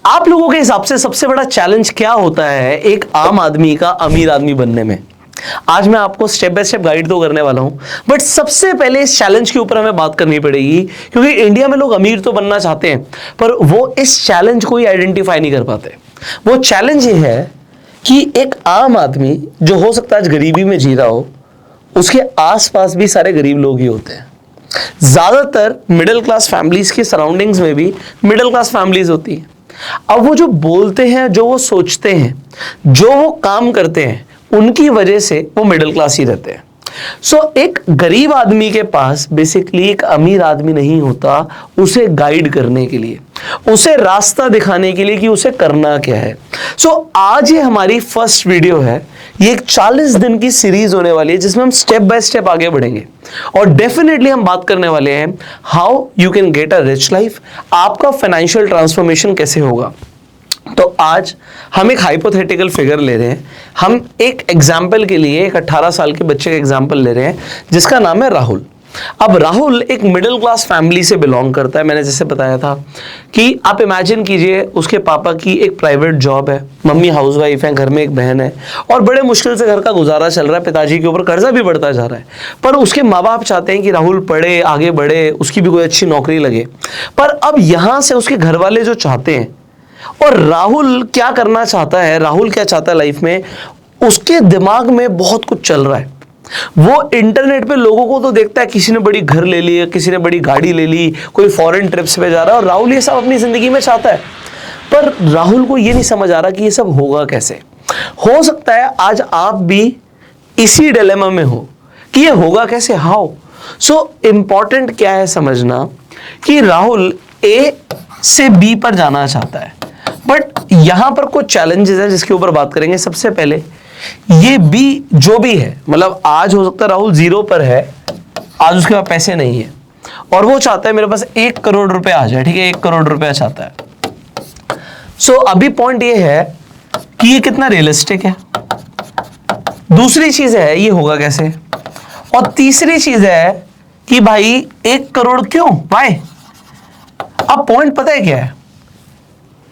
आप लोगों के हिसाब से सबसे बड़ा चैलेंज क्या होता है एक आम आदमी का अमीर आदमी बनने में? आज मैं आपको स्टेप बाय स्टेप गाइड तो करने वाला हूं, बट सबसे पहले इस चैलेंज के ऊपर हमें बात करनी पड़ेगी, क्योंकि इंडिया में लोग अमीर तो बनना चाहते हैं पर वो इस चैलेंज को ही आइडेंटिफाई नहीं कर पाते। वो चैलेंज ये है कि एक आम आदमी जो हो सकता है आज गरीबी में जी रहा हो, उसके आसपास भी सारे गरीब लोग ही होते हैं। ज्यादातर मिडिल क्लास फैमिलीज के सराउंडिंग्स में भी मिडिल क्लास फैमिलीज होती है। अब वो जो बोलते हैं, जो वो सोचते हैं, जो वो काम करते हैं, उनकी वजह से वो मिडिल क्लास ही रहते हैं। सो एक गरीब आदमी के पास बेसिकली एक अमीर आदमी नहीं होता उसे गाइड करने के लिए, उसे रास्ता दिखाने के लिए कि उसे करना क्या है। सो आज ये हमारी फर्स्ट वीडियो है। ये एक 40 दिन की सीरीज होने वाली है जिसमें हम स्टेप बाय स्टेप आगे बढ़ेंगे और डेफिनेटली हम बात करने वाले हैं how you can get a rich life. आपका फाइनेंशियल ट्रांसफॉर्मेशन कैसे होगा। तो आज हम एक हाइपोथेटिकल फिगर ले रहे हैं। हम एक एग्जाम्पल के लिए एक 18 साल के बच्चे का एग्जाम्पल ले रहे हैं जिसका नाम है राहुल। अब राहुल एक मिडिल क्लास फैमिली से बिलोंग करता है। मैंने जैसे बताया था कि आप इमेजिन कीजिए उसके पापा की एक प्राइवेट जॉब है, मम्मी हाउसवाइफ है, घर में एक बहन है और बड़े मुश्किल से घर का गुजारा चल रहा है। पिताजी के ऊपर कर्जा भी बढ़ता जा रहा है, पर उसके माँ बाप चाहते हैं कि राहुल पढ़े, आगे बढ़े, उसकी भी कोई अच्छी नौकरी लगे। पर अब यहां से उसके घर वाले जो चाहते हैं, और राहुल क्या करना चाहता है, राहुल क्या चाहता है लाइफ में, उसके दिमाग में बहुत कुछ चल रहा है। वो इंटरनेट पे लोगों को तो देखता है, किसी ने बड़ी घर ले ली, किसी ने बड़ी गाड़ी ले ली, कोई फॉरेन ट्रिप्स पे जा रहा है और राहुल ये सब अपनी जिंदगी में चाहता है। पर राहुल को ये नहीं समझ आ रहा कि ये सब होगा कैसे। हो सकता है आज आप भी इसी डिलेमा में हो कि ये होगा कैसे, हाउ। सो इंपॉर्टेंट क्या है समझना कि राहुल ए से बी पर जाना चाहता है, बट यहां पर कुछ चैलेंजेस हैं जिसके ऊपर बात करेंगे। सबसे पहले ये बी जो भी है, मतलब आज हो सकता है राहुल 0 पर है, आज उसके पास पैसे नहीं है और वो चाहता है मेरे पास 1 करोड़ रुपए आ जाए, ठीक है, 1 करोड़ रुपया चाहता है। सो अभी पॉइंट ये है कि ये कितना रियलिस्टिक है, दूसरी चीज है ये होगा कैसे, और तीसरी चीज है कि भाई 1 करोड़ क्यों, वाई। अब पॉइंट पता है क्या है,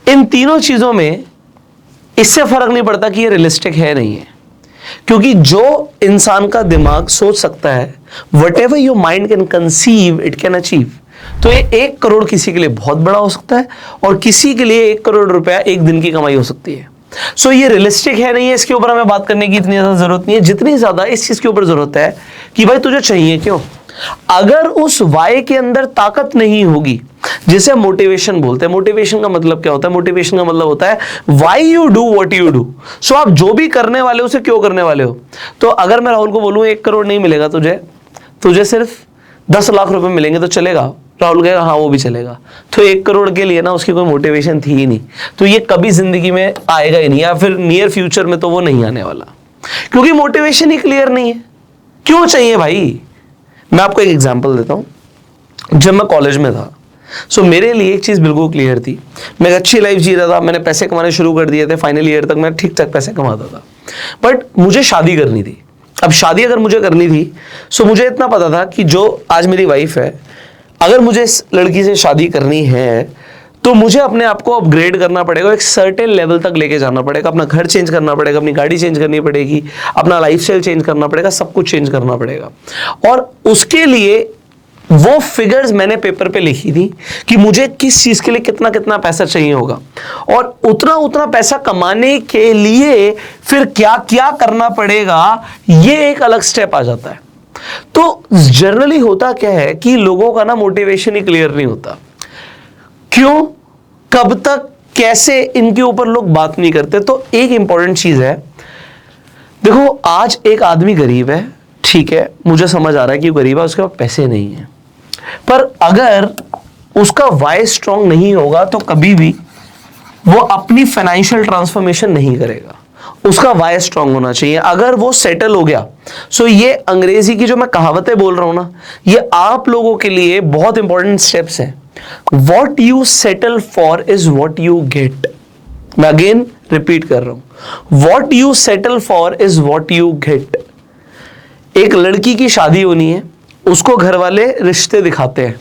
इन तीनों चीजों में इससे फर्क नहीं पड़ता कि ये रियलिस्टिक है नहीं है, क्योंकि जो इंसान का दिमाग सोच सकता है, what ever your mind can conceive it can achieve. तो ये 1 करोड़ किसी के लिए बहुत बड़ा हो सकता है और किसी के लिए 1 करोड़ रुपया एक दिन की कमाई हो सकती है। सो ये रियलिस्टिक है नहीं है, इसके ऊपर हमें बात करने की इतनी ज्यादा जरूरत नहीं है, जितनी ज्यादा इस चीज के ऊपर जरूरत है कि भाई तुझे चाहिए क्यों। अगर उस वाई के अंदर ताकत नहीं होगी, जिसे मोटिवेशन बोलते हैं। मोटिवेशन का मतलब क्या होता है? मोटिवेशन का मतलब होता है why you do what you do. So आप जो भी करने वाले हो उसे क्यों करने वाले हो। तो अगर मैं राहुल को बोलूं 1 करोड़ नहीं मिलेगा तुझे सिर्फ 10 लाख रुपए मिलेंगे तो चलेगा, राहुल कहेगा हाँ वो भी चलेगा। तो 1 करोड़ के लिए ना उसकी कोई मोटिवेशन थी ही नहीं, तो ये कभी जिंदगी में आएगा ही नहीं, या फिर नियर फ्यूचर में तो वो नहीं आने वाला, क्योंकि मोटिवेशन ही क्लियर नहीं है। क्यों चाहिए भाई? मैं आपको एक एग्जांपल देता हूं। जब मैं कॉलेज में था, सो मेरे लिए एक चीज बिल्कुल क्लियर थी, मैं एक अच्छी लाइफ जी रहा था, मैंने पैसे कमाने शुरू कर दिए थे, फाइनल ईयर तक मैं ठीक ठाक पैसे कमाता था, बट मुझे शादी करनी थी। अब शादी अगर मुझे करनी थी, सो मुझे इतना पता था कि जो आज मेरी वाइफ है, अगर मुझे इस लड़की से शादी करनी है तो मुझे अपने आप को अपग्रेड करना पड़ेगा, एक सर्टेन लेवल तक लेके जाना पड़ेगा, अपना घर चेंज करना पड़ेगा, अपनी गाड़ी चेंज करनी पड़ेगी, अपना लाइफस्टाइल चेंज करना पड़ेगा, सब कुछ चेंज करना पड़ेगा। और उसके लिए वो फिगर्स मैंने पेपर पे लिखी थी कि मुझे किस चीज के लिए कितना कितना पैसा चाहिए होगा, और उतना उतना पैसा कमाने के लिए फिर क्या क्या करना पड़ेगा, ये एक अलग स्टेप आ जाता है। तो जनरली होता क्या है कि लोगों का ना मोटिवेशन ही क्लियर नहीं होता। क्यों, कब तक, कैसे, इनके ऊपर लोग बात नहीं करते। तो एक इंपॉर्टेंट चीज है, देखो आज एक आदमी गरीब है, ठीक है, मुझे समझ आ रहा है कि वो गरीब है, उसके पास पैसे नहीं है, पर अगर उसका वाई स्ट्रांग नहीं होगा तो कभी भी वो अपनी फाइनेंशियल ट्रांसफॉर्मेशन नहीं करेगा। उसका वाई स्ट्रांग होना चाहिए। अगर वो सेटल हो गया, सो ये अंग्रेजी की जो मैं कहावतें बोल रहा हूं ना, ये आप लोगों के लिए बहुत इंपॉर्टेंट स्टेप्स हैं। What you settle for is what you get. मैं अगेन रिपीट कर रहा हूं, What you settle for is what you get. एक लड़की की शादी होनी है, उसको घर वाले रिश्ते दिखाते हैं।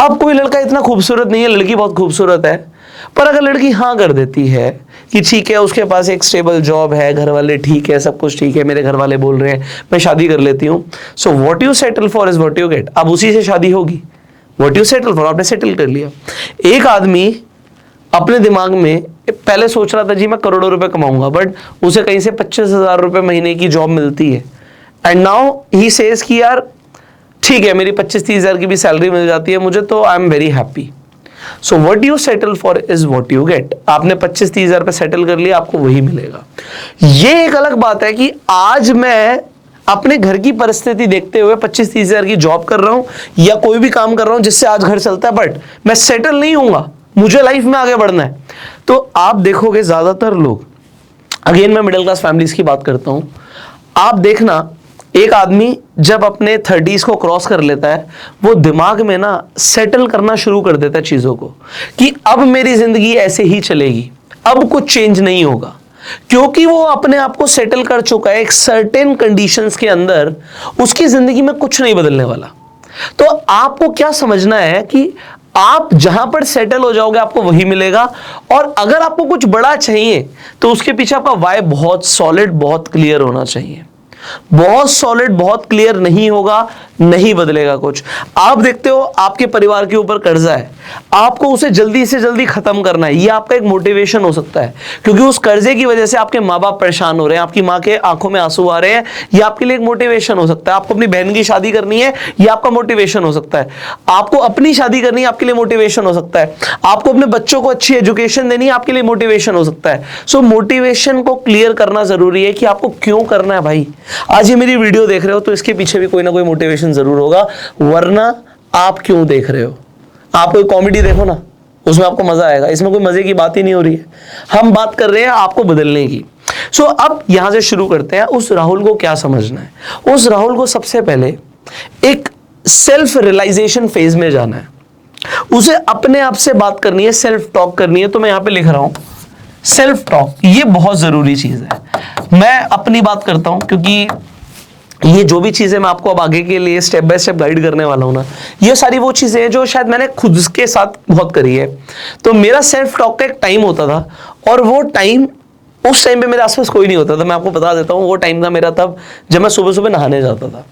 अब कोई लड़का इतना खूबसूरत नहीं है, लड़की बहुत खूबसूरत है, पर अगर लड़की हाँ कर देती है कि ठीक है, उसके पास एक स्टेबल जॉब है, घर वाले ठीक है, सब कुछ ठीक है, मेरे घर वाले बोल रहे हैं मैं शादी कर लेती हूँ, so what you settle for is what you get. अब उसी से शादी होगी। व्हाट यू सेटल फॉर, आपने सेटल कर लिया। एक आदमी अपने दिमाग में पहले सोच रहा था जी मैं करोड़ों रुपए कमाऊंगा, बट उसे कहीं से 25,000 रुपए महीने की जॉब मिलती है, एंड नाउ ही सेज कि यार ठीक है, मेरी 25-30 हजार की भी सैलरी मिल जाती है मुझे, तो I am very happy. So what you settle for is what you get. आपने 25-30 हजार पे सेटल कर लिया, आपको वही मिलेगा। ये एक अलग बात है कि आज मैं अपने घर की परिस्थिति देखते हुए 25-30 हजार की जॉब कर रहा हूं या कोई भी काम कर रहा हूं जिससे आज घर चलता है, बट मैं सेटल नहीं होऊंगा, मुझे लाइफ में आगे बढ़ना है। तो आप देखोगे ज्यादातर लोग, अगेन मैं मिडिल क्लास फैमिलीज की बात करता हूं, आप देखना एक आदमी जब अपने 30s को क्रॉस कर लेता है, वो दिमाग में ना सेटल करना शुरू कर देता है चीजों को, कि अब मेरी जिंदगी ऐसे ही चलेगी, अब कुछ चेंज नहीं होगा, क्योंकि वो अपने आप को सेटल कर चुका है एक सर्टेन कंडीशंस के अंदर, उसकी जिंदगी में कुछ नहीं बदलने वाला। तो आपको क्या समझना है कि आप जहां पर सेटल हो जाओगे आपको वही मिलेगा, और अगर आपको कुछ बड़ा चाहिए तो उसके पीछे आपका वाई बहुत सॉलिड, बहुत क्लियर होना चाहिए। बहुत सॉलिड, बहुत क्लियर नहीं होगा, नहीं बदलेगा कुछ। आप देखते हो आपके परिवार के ऊपर कर्जा है, आपको उसे जल्दी से जल्दी खत्म करना है, ये आपका एक मोटिवेशन हो सकता है, क्योंकि उस कर्जे की वजह से आपके माँ बाप परेशान हो रहे हैं, आपकी माँ के आंखों में आंसू आ रहे हैं, ये आपके लिए एक मोटिवेशन हो सकता है। आपको अपनी बहन की शादी करनी है, ये आपका मोटिवेशन हो सकता है। आपको अपनी शादी करनी है, आपके लिए मोटिवेशन हो सकता है। आपको अपने बच्चों को अच्छी एजुकेशन देनी है, आपके लिए मोटिवेशन हो सकता है। सो मोटिवेशन को क्लियर करना जरूरी है कि आपको क्यों करना है। भाई आज ये मेरी वीडियो देख रहे हो तो इसके पीछे भी कोई ना कोई मोटिवेशन जरूर होगा, वरना आप क्यों देख रहे हो। आप कोई कॉमेडी देखो ना, उसमें आपको मजा आएगा, इसमें कोई मजे की बात ही नहीं हो रही है। हम बात कर रहे हैं आपको बदलने की। सो अब यहां से शुरू करते हैं। उस राहुल को क्या समझना है। उस राहुल को सबसे पहले एक सेल्फ रियलाइजेशन फेज में जाना है, उसे अपने आप से बात करनी है, सेल्फ टॉक करनी है। तो मैं यहां पे लिख रहा हूं सेल्फ टॉक, ये बहुत जरूरी चीज है। मैं अपनी बात करता हूं, क्योंकि ये जो भी चीजें मैं आपको अब आगे के लिए स्टेप बाय स्टेप गाइड करने वाला हूं ना, ये सारी वो चीजें हैं जो शायद मैंने खुद के साथ बहुत करी है। तो मेरा सेल्फ टॉक का एक टाइम होता था, और वो टाइम, उस टाइम पे मेरे आसपास कोई नहीं होता था। मैं आपको बता देता हूँ, वो टाइम था मेरा तब जब मैं सुबह सुबह नहाने जाता था।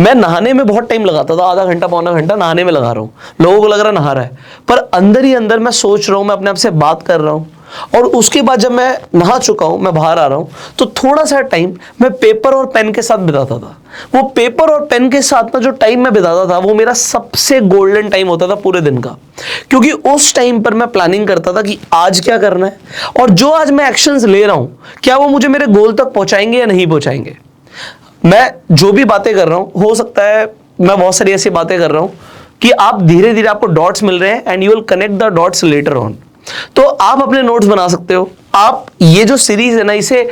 मैं नहाने में बहुत टाइम लगाता था, आधा घंटा पौना घंटा नहाने में लगा रहा हूँ। लोगों को लग रहा नहा रहा है, पर अंदर ही अंदर मैं सोच रहा हूँ, मैं अपने आप से बात कर रहा हूँ। और उसके बाद जब मैं नहा चुका हूं, मैं बाहर आ रहा हूं, तो थोड़ा सा टाइम मैं पेपर और पेन के साथ बिताता था। वो पेपर और पेन के साथ ना जो टाइम मैं बिताता था, वो मेरा सबसे गोल्डन टाइम होता था पूरे दिन का, क्योंकि उस टाइम पर मैं प्लानिंग करता था कि आज क्या करना है, और जो आज मैं एक्शंस ले रहा हूं क्या वो मुझे मेरे गोल तक पहुंचाएंगे या नहीं पहुंचाएंगे। मैं जो भी बातें कर रहा हूं, हो सकता है मैं बहुत सारी ऐसी बातें कर रहा हूं कि आप धीरे धीरे आपको डॉट्स मिल रहे हैं, and you will connect the dots later on. तो आप अपने नोट्स बना सकते हो। आप ये जो सीरीज है ना, इसे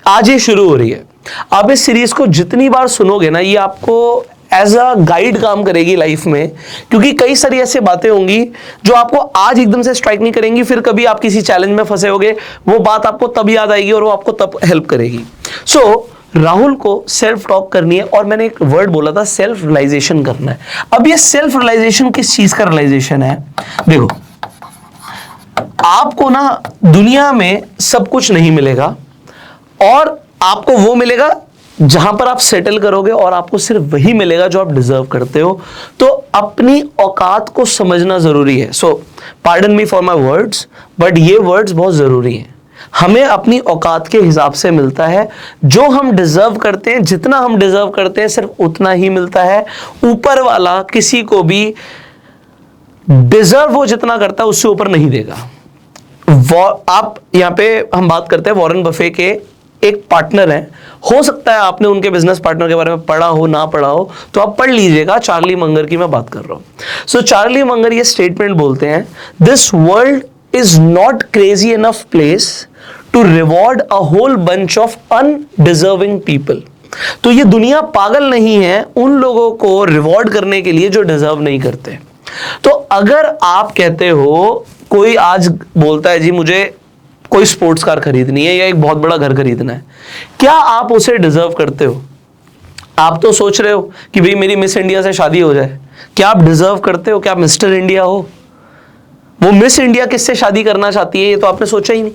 आज ही शुरू हो रही है, आप इस सीरीज को जितनी बार सुनोगे ना, ये आपको एज अ गाइड काम करेगी लाइफ में, क्योंकि कई सारी ऐसी बातें होंगी जो आपको आज एकदम से स्ट्राइक नहीं करेंगी, फिर कभी आप किसी चैलेंज में फंसे होगे, वो बात आपको तब याद आएगी और वो आपको तब हेल्प करेगी। सो राहुल को सेल्फ टॉक करनी है, और मैंने एक वर्ड बोला था सेल्फ रियलाइजेशन करना है। अब ये सेल्फ रियलाइजेशन किस चीज का रियलाइजेशन है? देखो, आपको ना दुनिया में सब कुछ नहीं मिलेगा, और आपको वो मिलेगा जहां पर आप सेटल करोगे, और आपको सिर्फ वही मिलेगा जो आप डिजर्व करते हो। तो अपनी औकात को समझना जरूरी है। So pardon me for my words, but ये वर्ड्स बहुत जरूरी हैं। हमें अपनी औकात के हिसाब से मिलता है, जो हम डिजर्व करते हैं, जितना हम डिजर्व करते हैं सिर्फ उतना ही मिलता है। ऊपर वाला किसी को भी डिजर्व वो जितना करता है उससे ऊपर नहीं देगा। आप यहां पे हम बात करते हैं वॉरेन बफे के एक पार्टनर हैं, हो सकता है आपने उनके बिजनेस पार्टनर के बारे में पढ़ा हो, ना पढ़ा हो, तो आप पढ़ लीजिएगा। चार्ली मंगर की मैं बात कर रहा हूं। सो चार्ली मंगर ये स्टेटमेंट बोलते हैं, this world is not crazy enough place to reward a whole bunch of undeserving people. तो ये दुनिया पागल नहीं है उन लोगों को रिवॉर्ड करने के लिए जो डिजर्व नहीं करते। तो अगर आप कहते हो, कोई आज बोलता है जी मुझे कोई स्पोर्ट्स कार खरीदनी है या एक बहुत बड़ा घर खरीदना है, क्या आप उसे डिजर्व करते हो? आप तो सोच रहे हो कि भाई मेरी मिस इंडिया से शादी हो जाए। क्या आप डिजर्व करते हो? क्या आप मिस्टर इंडिया हो? वो मिस इंडिया किससे शादी करना चाहती है ये तो आपने सोचा ही नहीं,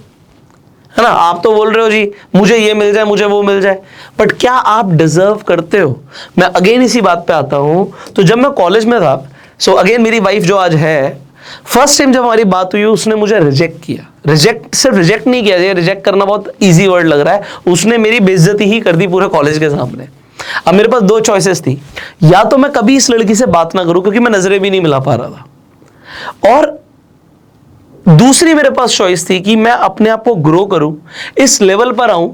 है ना। आप तो बोल रहे हो जी मुझे ये मिल जाए, मुझे वो मिल जाए, बट क्या आप डिजर्व करते हो? मैं अगेन इसी बात पे आता हूं। तो जब मैं कॉलेज में था, सो अगेन मेरी वाइफ जो आज है, फर्स्ट टाइम जब हमारी बात हुई उसने मुझे रिजेक्ट किया। रिजेक्ट सिर्फ रिजेक्ट नहीं किया, ये रिजेक्ट करना बहुत इजी वर्ड लग रहा है, उसने मेरी बेइज्जती ही कर दी पूरे कॉलेज के सामने। अब मेरे पास दो चॉइसेस थी, या तो मैं कभी इस लड़की से बात ना करूं क्योंकि मैं नजरें भी नहीं मिला पा रहा था, और दूसरी मेरे पास चॉइस थी कि मैं अपने आप को ग्रो करूं, इस लेवल पर आऊं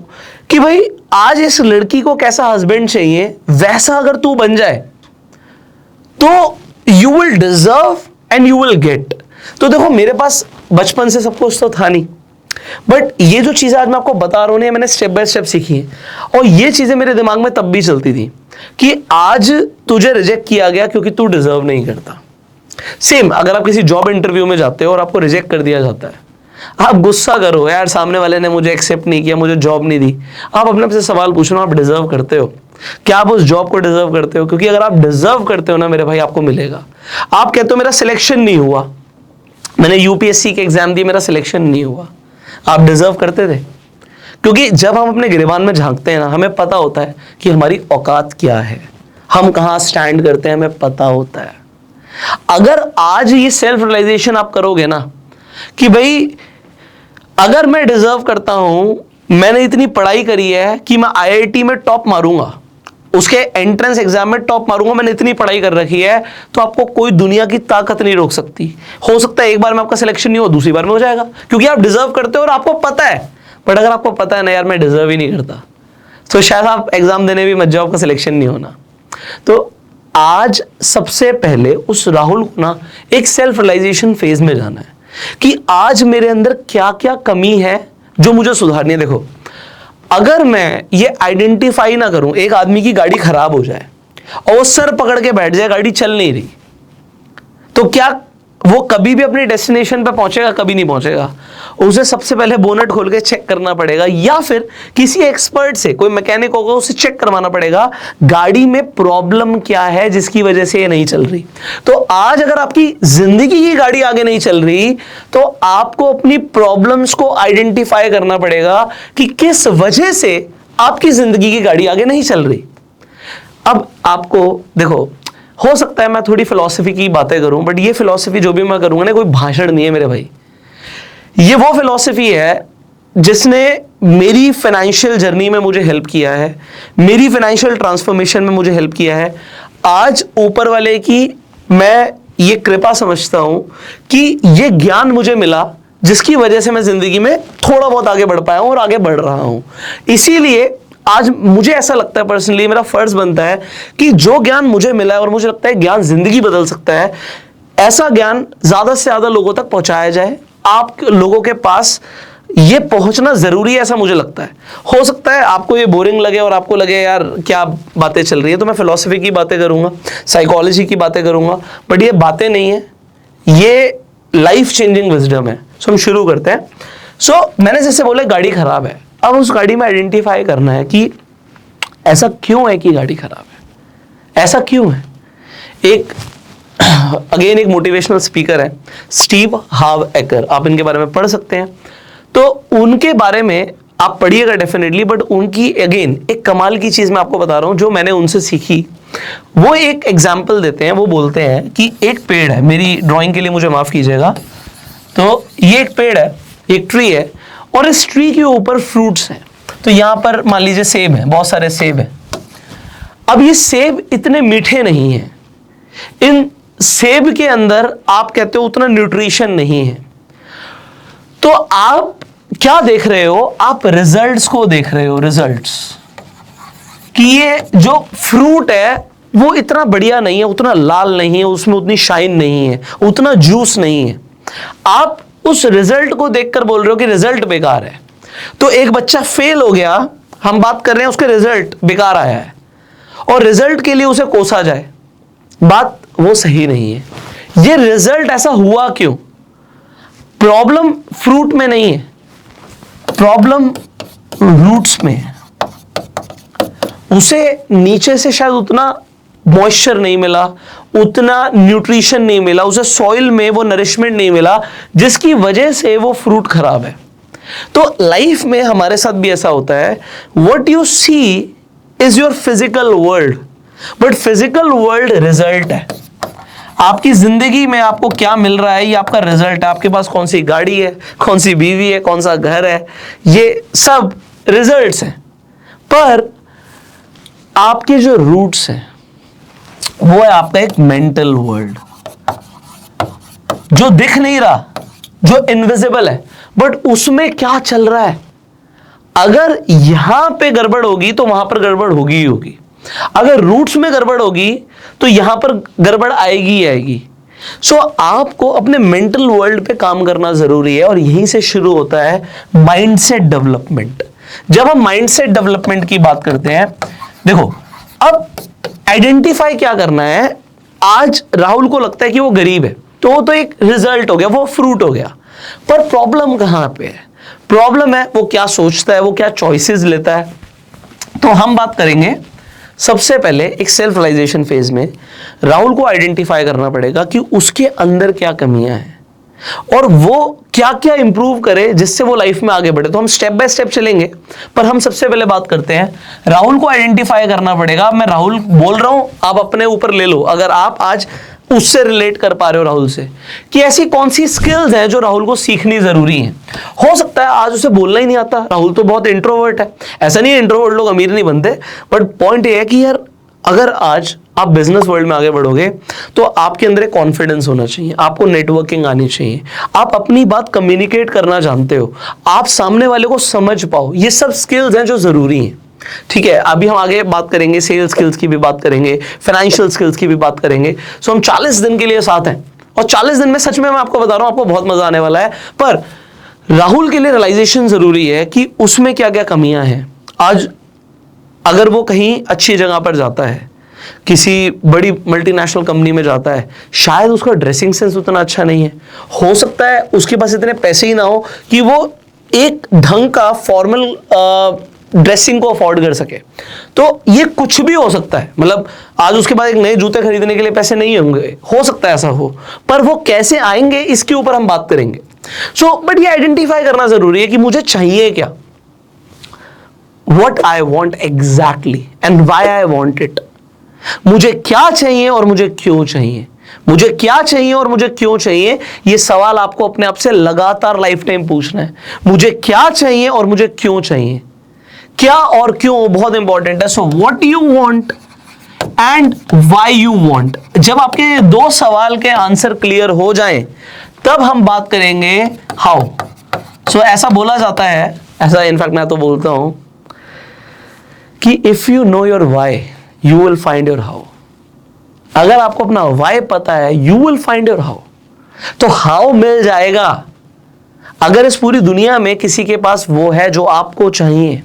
कि भाई आज इस लड़की को कैसा हस्बैंड चाहिए वैसा अगर तू बन जाए तो you will deserve and you will get. तो देखो मेरे पास बचपन से सब कुछ तो था नहीं, बट ये जो चीजें आज मैं आपको बता रहा हूं ना, मैंने स्टेप बाय स्टेप सीखी है, और ये चीजें मेरे दिमाग में तब भी चलती थी कि आज तुझे रिजेक्ट किया गया क्योंकि तू डिजर्व नहीं करता। सेम अगर आप किसी जॉब इंटरव्यू में जाते हो और आपको रिजेक्ट कर दिया जाता है, आप गुस्सा करो यार सामने वाले ने मुझे एक्सेप्ट नहीं किया, मुझे जॉब नहीं दी। आप अपने आप से सवाल पूछना, आप डिजर्व करते हो? क्या आप उस जॉब को डिजर्व करते हो? क्योंकि अगर आप डिजर्व करते हो ना मेरे भाई, आपको मिलेगा। आप कहते हो मेरा सिलेक्शन नहीं हुआ, मैंने यूपीएससी के एग्जाम दिए, मेरा सिलेक्शन नहीं हुआ, आप डिजर्व करते थे? क्योंकि जब हम अपने गिरेबान में झांकते हैं ना, हमें पता होता है कि हमारी औकात क्या है, हम कहां स्टैंड करते हैं, हमें पता होता है। अगर आज ये सेल्फ रियलाइजेशन आप करोगे ना कि भाई अगर मैं डिजर्व करता हूं, मैंने इतनी पढ़ाई करी है कि मैं आईआईटी में टॉप मारूंगा, उसके एंट्रेंस एग्जाम में टॉप मारूंगा, मैंने इतनी पढ़ाई कर रखी है, तो आपको कोई दुनिया की ताकत नहीं रोक सकती। हो सकता है एक बार में आपका सिलेक्शन नहीं हो, दूसरी बार में हो जाएगा, क्योंकि आप डिजर्व करते हो और आपको पता है। बट अगर आपको पता है ना यार मैं डिजर्व ही नहीं करता, तो शायद आप एग्जाम देने भी मत जाओ, आपका सिलेक्शन नहीं होना। तो आज सबसे पहले उस राहुल को ना एक सेल्फ रियलाइजेशन फेज में जाना है कि आज मेरे अंदर क्या क्या कमी है जो मुझे सुधारनी है। देखो अगर मैं ये आइडेंटिफाई ना करूं, एक आदमी की गाड़ी खराब हो जाए और वो सर पकड़ के बैठ जाए, गाड़ी चल नहीं रही, तो क्या वो कभी भी अपनी डेस्टिनेशन पे पहुंचेगा? कभी नहीं पहुंचेगा। उसे सबसे पहले बोनट खोल के चेक करना पड़ेगा, या फिर किसी एक्सपर्ट से, कोई मैकेनिक होगा, उसे चेक करवाना पड़ेगा गाड़ी में प्रॉब्लम क्या है जिसकी वजह से ये नहीं चल रही। तो आज अगर आपकी जिंदगी की गाड़ी आगे नहीं चल रही, तो आपको अपनी प्रॉब्लम्स को आइडेंटिफाई करना पड़ेगा कि किस वजह से आपकी जिंदगी की गाड़ी आगे नहीं चल रही। अब आपको देखो, हो सकता है मैं थोड़ी फिलॉसफी की बातें करूं, बट ये फिलॉसफी जो भी मैं करूंगा ना, कोई भाषण नहीं है मेरे भाई। ये वो फिलॉसफी है जिसने मेरी फाइनेंशियल जर्नी में मुझे हेल्प किया है, मेरी फाइनेंशियल ट्रांसफॉर्मेशन में मुझे हेल्प किया है। आज ऊपर वाले की मैं ये कृपा समझता हूं कि ये ज्ञान मुझे मिला जिसकी वजह से मैं जिंदगी में थोड़ा बहुत आगे बढ़ पाया हूं और आगे बढ़ रहा हूं। इसीलिए आज मुझे ऐसा लगता है, पर्सनली मेरा फर्ज बनता है कि जो ज्ञान मुझे मिला है, और मुझे लगता है ज्ञान जिंदगी बदल सकता है, ऐसा ज्ञान ज्यादा से ज्यादा लोगों तक पहुंचाया जाए। आप लोगों के पास ये पहुंचना जरूरी है, ऐसा मुझे लगता है। हो सकता है आपको ये बोरिंग लगे और आपको लगे यार क्या बातें चल रही है, तो मैं फिलॉसफी की बातें करूंगा, साइकोलॉजी की बातें करूंगा, बट ये बातें नहीं है, ये लाइफ चेंजिंग विजडम है। सो हम शुरू करते हैं। सो मैंने जैसे बोला गाड़ी खराब है, अब उस गाड़ी में आइडेंटिफाई करना है कि ऐसा क्यों है कि गाड़ी खराब है, ऐसा क्यों है। एक अगेन एक मोटिवेशनल स्पीकर है, स्टीव हार्व एकर, आप इनके बारे में पढ़ सकते हैं, तो उनके बारे में आप पढ़िएगा डेफिनेटली। बट उनकी अगेन एक कमाल की चीज मैं आपको बता रहा हूं जो मैंने उनसे सीखी। वो एक एग्जाम्पल देते हैं, वो बोलते हैं कि एक पेड़ है, मेरी ड्राइंग के लिए मुझे माफ कीजिएगा, तो ये एक पेड़ है, एक ट्री है, और इस ट्री के ऊपर फ्रूट्स हैं। तो यहां पर मान लीजिए सेब है, बहुत सारे सेब हैं। अब ये सेब इतने मीठे नहीं हैं, इन सेब के अंदर आप कहते हो उतना न्यूट्रिशन नहीं है। तो आप क्या देख रहे हो? आप रिजल्ट्स को देख रहे हो, रिजल्ट्स कि ये जो फ्रूट है वो इतना बढ़िया नहीं है, उतना लाल नहीं है, उसमें उतनी शाइन नहीं है, उतना जूस नहीं है। आप उस रिजल्ट को देखकर बोल रहे हो कि रिजल्ट बेकार है। तो एक बच्चा फेल हो गया, हम बात कर रहे हैं उसके रिजल्ट बेकार आया है, और रिजल्ट के लिए उसे कोसा जाए, बात वो सही नहीं है। ये रिजल्ट ऐसा हुआ क्यों? प्रॉब्लम फ्रूट में नहीं है, प्रॉब्लम रूट्स में है। उसे नीचे से शायद उतना मॉइस्चर नहीं मिला, उतना न्यूट्रिशन नहीं मिला, उसे सॉइल में वो नरिशमेंट नहीं मिला, जिसकी वजह से वो फ्रूट खराब है। तो लाइफ में हमारे साथ भी ऐसा होता है, what you see is your physical world, but physical world result है। आपकी जिंदगी में आपको क्या मिल रहा है ये आपका रिजल्ट है। आपके पास कौन सी गाड़ी है, कौन सी बीवी है, कौन सा घर है, ये सब रिजल्ट्स हैं। पर आपके जो रूट्स हैं वो है आपका एक मेंटल वर्ल्ड, जो दिख नहीं रहा, जो इनविजिबल है, बट उसमें क्या चल रहा है। अगर यहां पे गड़बड़ होगी तो वहां पर गड़बड़ होगी ही होगी। अगर रूट्स में गड़बड़ होगी तो यहां पर गड़बड़ आएगी ही आएगी। सो आपको अपने मेंटल वर्ल्ड पे काम करना जरूरी है, और यहीं से शुरू होता है माइंडसेट डेवलपमेंट। जब हम माइंडसेट डेवलपमेंट की बात करते हैं, देखो अब आइडेंटिफाई क्या करना है। आज राहुल को लगता है कि वो गरीब है, तो वो तो एक रिजल्ट हो गया, वो फ्रूट हो गया। पर प्रॉब्लम कहां पे है? प्रॉब्लम है वो क्या सोचता है, वो क्या चॉइसेस लेता है। तो हम बात करेंगे सबसे पहले एक सेल्फ रियलाइजेशन फेज में राहुल को आइडेंटिफाई करना पड़ेगा कि उसके अंदर क्या कमियां हैं और वो क्या क्या इंप्रूव करे जिससे वो लाइफ में आगे बढ़े। तो हम स्टेप बाय स्टेप चलेंगे, पर हम सबसे पहले बात करते हैं, राहुल को आइडेंटिफाई करना पड़ेगा। मैं राहुल बोल रहा हूं, आप अपने ऊपर ले लो, अगर आप आज उससे रिलेट कर पा रहे हो राहुल से, कि ऐसी कौन सी स्किल्स हैं जो राहुल को सीखनी जरूरी है। हो सकता है आज उसे बोलना ही नहीं आता, राहुल तो बहुत इंट्रोवर्ट है। ऐसा नहीं है इंट्रोवर्ट लोग अमीर नहीं बनते, बट पॉइंट ये है कि यार अगर आज आप बिजनेस वर्ल्ड में आगे बढ़ोगे तो आपके अंदर एक कॉन्फिडेंस होना चाहिए, आपको नेटवर्किंग आनी चाहिए, आप अपनी बात कम्युनिकेट करना जानते हो, आप सामने वाले को समझ पाओ। ये सब स्किल्स हैं जो जरूरी हैं। ठीक है, अभी हम आगे बात करेंगे, सेल्स स्किल्स की भी बात करेंगे, फाइनेंशियल स्किल्स की भी बात करेंगे। सो हम 40 दिन के लिए साथ हैं, और 40 दिन में सच में मैं आपको बता रहा हूं आपको बहुत मजा आने वाला है। पर राहुल के लिए रियलाइजेशन जरूरी है कि उसमें क्या क्या कमियां हैं। आज अगर वो कहीं अच्छी जगह पर जाता है, किसी बड़ी मल्टीनेशनल कंपनी में जाता है, शायद उसका ड्रेसिंग सेंस उतना अच्छा नहीं है, हो सकता है उसके पास इतने पैसे ही ना हो कि वो एक ढंग का फॉर्मल ड्रेसिंग को अफोर्ड कर सके। तो ये कुछ भी हो सकता है, मतलब आज उसके बाद एक नए जूते खरीदने के लिए पैसे नहीं होंगे, हो सकता है ऐसा हो, पर वो कैसे आएंगे इसके ऊपर हम बात करेंगे। सो बट ये आइडेंटिफाई करना जरूरी है कि मुझे चाहिए क्या, what I want exactly and why I want it। मुझे क्या चाहिए और मुझे क्यों चाहिए, मुझे क्या चाहिए और मुझे क्यों चाहिए, ये सवाल आपको अपने आप से लगातार लाइफ टाइम पूछना है। मुझे क्या चाहिए और मुझे क्यों चाहिए, क्या और क्यों बहुत इंपॉर्टेंट है। So what you want and why you want. जब आपके दो सवाल के आंसर क्लियर हो जाएं, तब हम बात करेंगे हाउ। सो ऐसा बोला जाता है, ऐसा इनफैक्ट मैं तो बोलता हूं कि if you know your why you will find your how. अगर आपको अपना वाई पता है you will find your how. तो हाउ मिल जाएगा अगर इस पूरी दुनिया में किसी के पास वो है जो आपको चाहिए।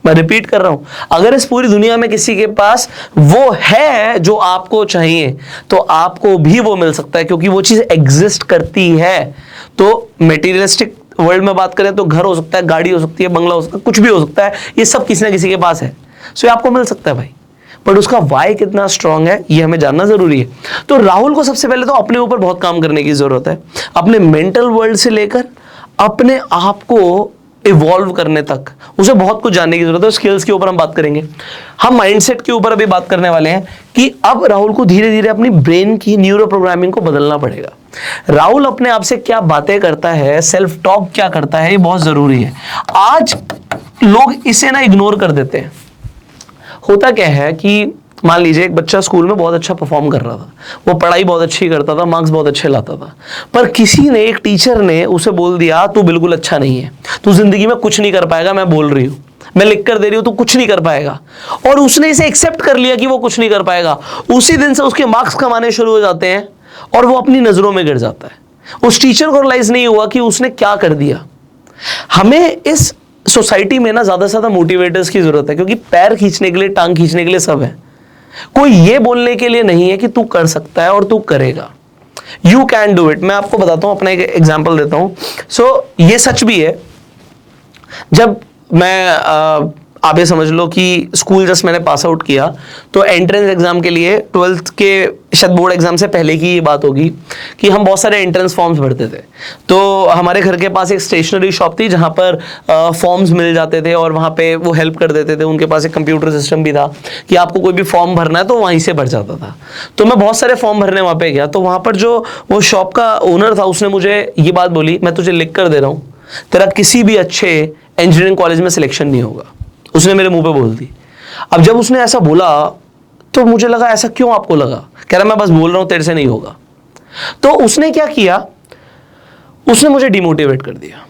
मैं रिपीट कर रहा हूं, अगर इस पूरी दुनिया में किसी के पास वो है जो आपको चाहिए तो आपको भी वो मिल सकता है, क्योंकि वो चीज एग्जिस्ट करती है। तो मेटीरियलिस्टिक वर्ल्ड में बात करें तो घर हो सकता है, गाड़ी हो सकती है, बंगला हो सकता है, कुछ भी हो सकता है, ये सब किसी ना किसी के पास है। सो ये आपको मिल सकता है भाई, बट उसका वाई कितना स्ट्रांग है ये हमें जानना जरूरी है। तो राहुल को सबसे पहले तो अपने ऊपर बहुत काम करने की जरूरत है, अपने मेंटल वर्ल्ड से लेकर अपने आप को इवॉल्व करने तक उसे बहुत कुछ जानने की जरूरत है। स्किल्स के ऊपर हम बात करेंगे, हम माइंडसेट के ऊपर अभी बात करने वाले हैं कि अब राहुल को धीरे धीरे अपनी ब्रेन की न्यूरो प्रोग्रामिंग को बदलना पड़ेगा। राहुल अपने आप से क्या बातें करता है, सेल्फ टॉक क्या करता है, ये बहुत जरूरी है। आज लोग इसे ना इग्नोर कर देते हैं। होता क्या है कि मान लीजिए एक बच्चा स्कूल में बहुत अच्छा परफॉर्म कर रहा था, वो पढ़ाई बहुत अच्छी करता था, मार्क्स बहुत अच्छे लाता था, पर किसी ने, एक टीचर ने उसे बोल दिया तू बिल्कुल अच्छा नहीं है, तू जिंदगी में कुछ नहीं कर पाएगा, मैं बोल रही हूं, मैं लिख कर दे रही हूं, तू कुछ नहीं कर पाएगा। और उसने इसे एक्सेप्ट कर लिया कि वो कुछ नहीं कर पाएगा। उसी दिन से उसके मार्क्स कम आने शुरू हो जाते हैं और वो अपनी नजरों में गिर जाता है। उस टीचर को रियलाइज नहीं हुआ कि उसने क्या कर दिया। हमें इस सोसाइटी में ना ज्यादा से ज्यादा मोटिवेटर्स की जरूरत है, क्योंकि पैर खींचने के लिए, टांग खींचने के लिए सब है, कोई ये बोलने के लिए नहीं है कि तू कर सकता है और तू करेगा। You can do it. मैं आपको बताता हूं, अपना एक एग्जाम्पल देता हूं। सो ये सच भी है। जब मैं आप ये समझ लो कि स्कूल जस्ट मैंने पास आउट किया तो एंट्रेंस एग्जाम के लिए 12th के शायद बोर्ड एग्जाम से पहले की ये बात होगी कि हम बहुत सारे एंट्रेंस फॉर्म्स भरते थे। तो हमारे घर के पास एक स्टेशनरी शॉप थी जहाँ पर फॉर्म्स मिल जाते थे और वहाँ पे वो हेल्प कर देते थे। उनके पास एक कंप्यूटर सिस्टम भी था कि आपको कोई भी फॉर्म भरना है तो वहीं से भर जाता था। तो मैं बहुत सारे फॉर्म भरने वहाँ पे गया, तो वहाँ पर जो वो शॉप का ओनर था उसने मुझे ये बात बोली, मैं तुझे लिख कर दे रहा हूँ, तेरा किसी भी अच्छे इंजीनियरिंग कॉलेज में सिलेक्शन नहीं होगा। उसने मेरे मुंह पे बोल दी। अब जब उसने ऐसा बोला तो मुझे लगा ऐसा क्यों आपको लगा? कह रहा मैं बस बोल रहा हूं तेरे से नहीं होगा। तो उसने क्या किया, उसने मुझे डिमोटिवेट कर दिया।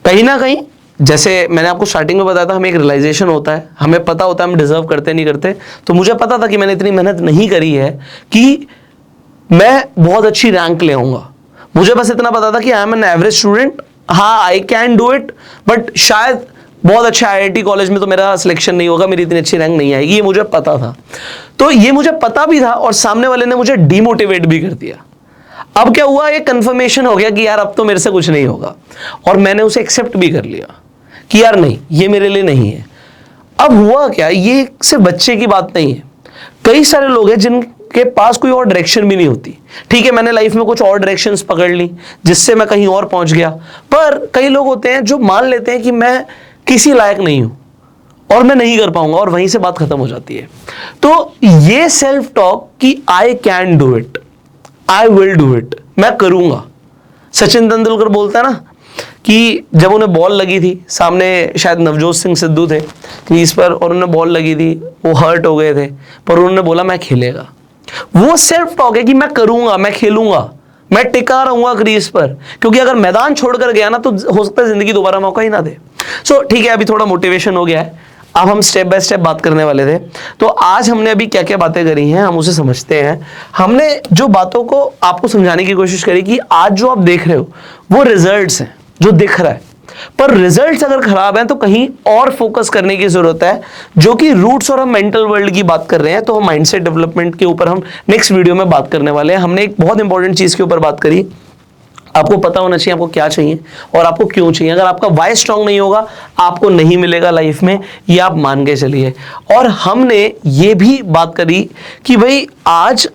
कहीं ना कहीं जैसे मैंने आपको स्टार्टिंग में बताया था, हमें एक रियलाइजेशन होता है, हमें पता होता है हम डिजर्व करते नहीं करते। तो मुझे पता था कि मैंने इतनी मेहनत नहीं करी है कि मैं बहुत अच्छी रैंक ले आऊंगा। मुझे बस इतना पता था कि I am an average student, हाँ I can do it, but शायद बहुत अच्छे आईआईटी कॉलेज में तो मेरा सिलेक्शन नहीं होगा, मेरी इतनी अच्छी रैंक नहीं आएगी, ये मुझे पता था। तो ये मुझे पता भी था और सामने वाले ने मुझे डिमोटिवेट भी कर दिया। अब क्या हुआ, ये कंफर्मेशन हो गया कि यार अब तो मेरे से कुछ नहीं होगा, और मैंने उसे एक्सेप्ट भी कर लिया कि यार नहीं, ये मेरे लिए नहीं है। अब हुआ क्या, ये सिर्फ बच्चे की बात नहीं है, कई सारे लोग हैं जिनके पास कोई और डायरेक्शन भी नहीं होती। ठीक है, मैंने लाइफ में कुछ और डायरेक्शंस पकड़ ली जिससे मैं कहीं और पहुंच गया, पर कई लोग होते हैं जो मान लेते हैं कि मैं किसी लायक नहीं हूं और मैं नहीं कर पाऊंगा, और वहीं से बात खत्म हो जाती है। तो ये सेल्फ टॉक कि आई can do it, I will do it, मैं करूंगा। सचिन तेंदुलकर बोलता है ना कि जब उन्हें बॉल लगी थी, सामने शायद नवजोत सिंह सिद्धू थे क्रीज पर और उन्हें बॉल लगी थी, वो हर्ट हो गए थे, पर उन्होंने बोला मैं खेलेगा। वो सेल्फ टॉक है कि मैं करूंगा, मैं खेलूंगा, मैं टिका रहूंगा क्रीज पर, क्योंकि अगर मैदान छोड़कर गया ना तो हो सकता है जिंदगी दोबारा मौका ही ना दे। सो ठीक है, अभी थोड़ा मोटिवेशन हो गया है, अब हम स्टेप बाय स्टेप बात करने वाले थे। तो आज हमने अभी क्या क्या बातें करी हैं हम उसे समझते हैं। हमने जो बातों को आपको समझाने की कोशिश करी कि आज जो आप देख रहे हो वो रिजल्ट्स हैं, जो दिख रहा है, पर रिजल्ट्स अगर खराब हैं तो कहीं और फोकस करने की जरूरत है, जो कि रूट्स और हम मेंटल वर्ल्ड की बात कर रहे हैं। तो हम माइंडसेट डेवलपमेंट के ऊपर हम नेक्स्ट वीडियो में बात करने वाले हैं। हमने एक बहुत इंपॉर्टेंट चीज के ऊपर बात करी, आपको पता होना चाहिए आपको क्या चाहिए और आपको क्यों चाहिए। अगर आपका वाई स्ट्रांग नहीं होगा आपको नहीं मिलेगा लाइफ में, ये आप मान के चलिए। और हमने ये भी बात करी कि भाई आज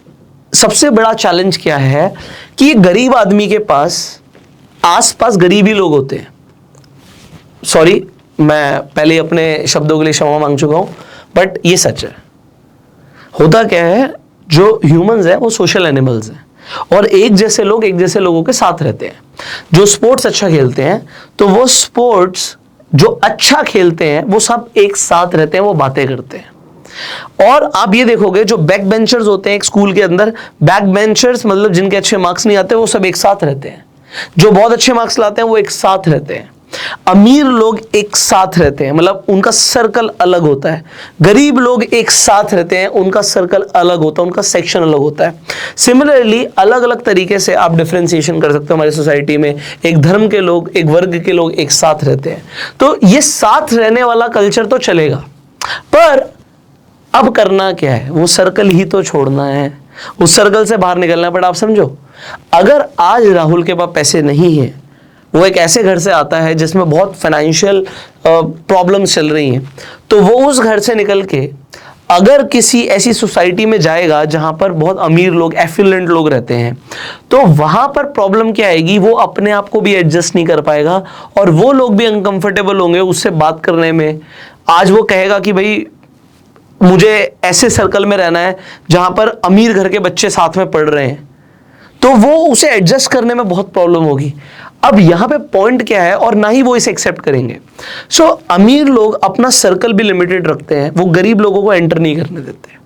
सबसे बड़ा चैलेंज क्या है कि गरीब आदमी के पास आसपास गरीबी लोग होते हैं। सॉरी, मैं पहले अपने शब्दों के लिए क्षमा मांग चुका हूं, बट ये सच है। होता क्या है, जो ह्यूमंस है वो सोशल एनिमल्स हैं और एक जैसे लोग एक जैसे लोगों के साथ रहते हैं। जो स्पोर्ट्स अच्छा खेलते हैं तो वो स्पोर्ट्स जो अच्छा खेलते हैं वो सब एक साथ रहते हैं, वो बातें करते हैं। और आप ये देखोगे जो बैक बेंचर्स होते हैं एक स्कूल के अंदर, बैक बेंचर्स मतलब जिनके अच्छे मार्क्स नहीं आते वो सब एक साथ रहते हैं, जो बहुत अच्छे मार्क्स लाते हैं वो एक साथ रहते हैं। अमीर लोग एक साथ रहते हैं, मतलब उनका सर्कल अलग होता है। गरीब लोग एक साथ रहते हैं, उनका सर्कल अलग होता है, उनका सेक्शन अलग होता है। सिमिलरली अलग अलग तरीके से आप डिफरेंशिएशन कर सकते हो हमारी सोसाइटी में। एक धर्म के लोग, एक वर्ग के लोग एक साथ रहते हैं। तो ये साथ रहने वाला कल्चर तो चलेगा, पर अब करना क्या है, वो सर्कल ही तो छोड़ना है, उस सर्कल से बाहर निकलना है। बट आप समझो, अगर आज राहुल के पास पैसे नहीं है, वो एक ऐसे घर से आता है जिसमें बहुत फाइनेंशियल प्रॉब्लम्स चल रही हैं, तो वो उस घर से निकल के अगर किसी ऐसी सोसाइटी में जाएगा जहां पर बहुत अमीर लोग, एफिलेंट लोग रहते हैं, तो वहां पर प्रॉब्लम क्या आएगी, वो अपने आप को भी एडजस्ट नहीं कर पाएगा और वो लोग भी अनकंफर्टेबल होंगे उससे बात करने में। आज वो कहेगा कि भाई मुझे ऐसे सर्कल में रहना है जहां पर अमीर घर के बच्चे साथ में पढ़ रहे हैं, तो वो उसे एडजस्ट करने में बहुत प्रॉब्लम होगी। अब यहां पे पॉइंट क्या है, और ना ही वो इसे एक्सेप्ट करेंगे। सो अमीर लोग अपना सर्कल भी लिमिटेड रखते हैं, वो गरीब लोगों को एंटर नहीं करने देते।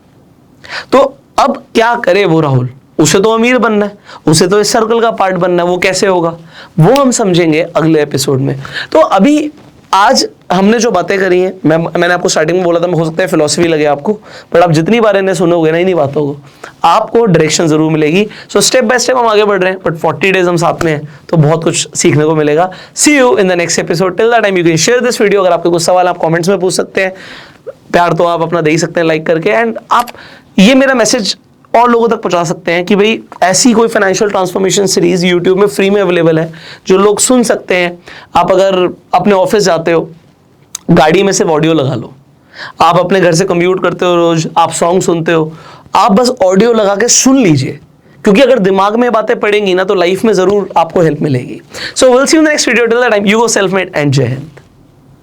तो अब क्या करे वो राहुल, उसे तो अमीर बनना है, उसे तो इस सर्कल का पार्ट बनना है, वो कैसे होगा वो हम समझेंगे अगले एपिसोड में। तो अभी आज हमने जो बातें करी हैं, मैंने आपको स्टार्टिंग में बोला था, हो सकता है फिलॉसफी लगे आपको, बट आप जितनी बार इन्हें सुनोगे ना इन्हीं बातों को, आपको डायरेक्शन जरूर मिलेगी। सो स्टेप बाय स्टेप हम आगे बढ़ रहे हैं, बट 40 डेज हम साथ में हैं तो बहुत कुछ सीखने को मिलेगा। See you in the next episode. Till that time you can share this video. अगर आपके कुछ सवाल आप कमेंट्स में पूछ सकते हैं, प्यार तो आप अपना दे ही सकते हैं लाइक करके, एंड आप ये मेरा मैसेज और लोगों तक पहुंचा सकते हैं कि भाई ऐसी कोई फाइनेंशियल ट्रांसफॉर्मेशन सीरीज यूट्यूब में फ्री में अवेलेबल है जो लोग सुन सकते हैं। आप अगर अपने ऑफिस जाते हो, गाड़ी में सिर्फ ऑडियो लगा लो, आप अपने घर से कम्यूट करते हो, रोज आप सॉन्ग सुनते हो, आप बस ऑडियो लगा के सुन लीजिए, क्योंकि अगर दिमाग में बातें पड़ेंगी ना तो लाइफ में जरूर आपको हेल्प मिलेगी। So will see you in the next video, till that time you go self made and जय हिंद।